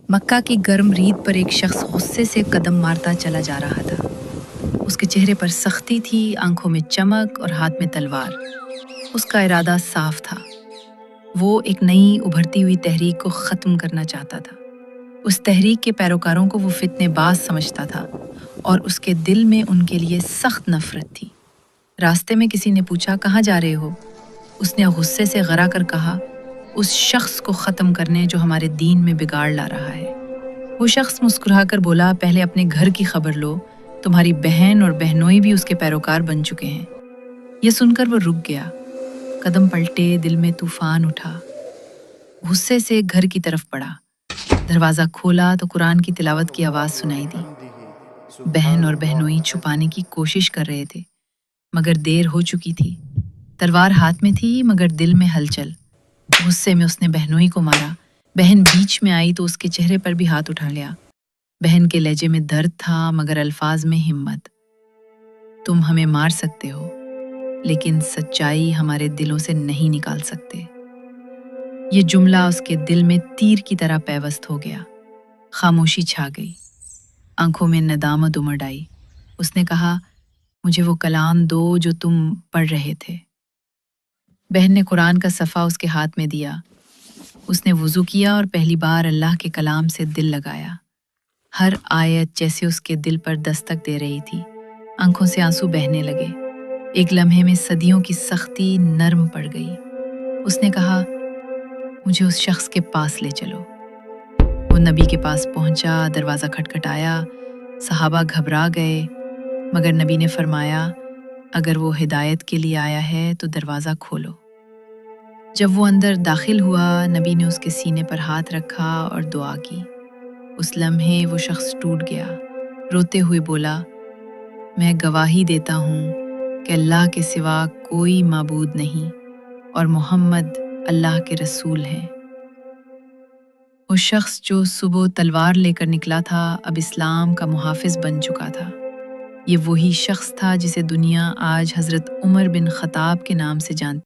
مکہ کی گرم ریت پر ایک شخص غصے سے قدم مارتا چلا جا رہا تھا۔ اس کے چہرے پر سختی تھی، آنکھوں میں چمک اور ہاتھ میں تلوار۔ اس کا ارادہ صاف تھا۔ وہ ایک نئی ابھرتی ہوئی تحریک کو ختم کرنا چاہتا تھا۔ اس تحریک کے پیروکاروں کو وہ فتنہ باز سمجھتا تھا اور اس کے دل میں ان کے لیے سخت نفرت تھی۔ راستے میں کسی نے پوچھا، کہاں جا رہے ہو؟ اس نے غصے سے غرا کر کہا، اس شخص کو ختم کرنے جو ہمارے دین میں بگاڑ لا رہا ہے۔ وہ شخص مسکرا کر بولا، پہلے اپنے گھر کی خبر لو، تمہاری بہن اور بہنوئی بھی اس کے پیروکار بن چکے ہیں۔ یہ سن کر وہ رک گیا، قدم پلٹے، دل میں طوفان اٹھا۔ غصے سے گھر کی طرف بڑھا۔ دروازہ کھولا تو قرآن کی تلاوت کی آواز سنائی دی۔ بہن اور بہنوئی چھپانے کی کوشش کر رہے تھے، مگر دیر ہو چکی تھی۔ تلوار ہاتھ میں تھی مگر دل میں ہلچل۔ غصے میں اس نے بہنوئی کو مارا۔ بہن بیچ میں آئی تو اس کے چہرے پر بھی ہاتھ اٹھا لیا۔ بہن کے لہجے میں درد تھا مگر الفاظ میں ہمت۔ تم ہمیں مار سکتے ہو لیکن سچائی ہمارے دلوں سے نہیں نکال سکتے۔ یہ جملہ اس کے دل میں تیر کی طرح پیوست ہو گیا۔ خاموشی چھا گئی، آنکھوں میں ندامت امڑ آئی۔ اس نے کہا، مجھے وہ کلام دو جو تم پڑھ رہے تھے۔ بہن نے قرآن کا صفحہ اس کے ہاتھ میں دیا۔ اس نے وضو کیا اور پہلی بار اللہ کے کلام سے دل لگایا۔ ہر آیت جیسے اس کے دل پر دستک دے رہی تھی۔ آنکھوں سے آنسو بہنے لگے۔ ایک لمحے میں صدیوں کی سختی نرم پڑ گئی۔ اس نے کہا، مجھے اس شخص کے پاس لے چلو۔ وہ نبی کے پاس پہنچا، دروازہ کھٹکھٹایا۔ صحابہ گھبرا گئے مگر نبی نے فرمایا، اگر وہ ہدایت کے لیے آیا ہے تو دروازہ کھولو۔ جب وہ اندر داخل ہوا، نبی نے اس کے سینے پر ہاتھ رکھا اور دعا کی۔ اس لمحے وہ شخص ٹوٹ گیا، روتے ہوئے بولا، میں گواہی دیتا ہوں کہ اللہ کے سوا کوئی معبود نہیں اور محمد اللہ کے رسول ہیں۔ وہ شخص جو صبح تلوار لے کر نکلا تھا اب اسلام کا محافظ بن چکا تھا۔ یہ وہی شخص تھا جسے دنیا آج حضرت عمر بن خطاب کے نام سے جانتی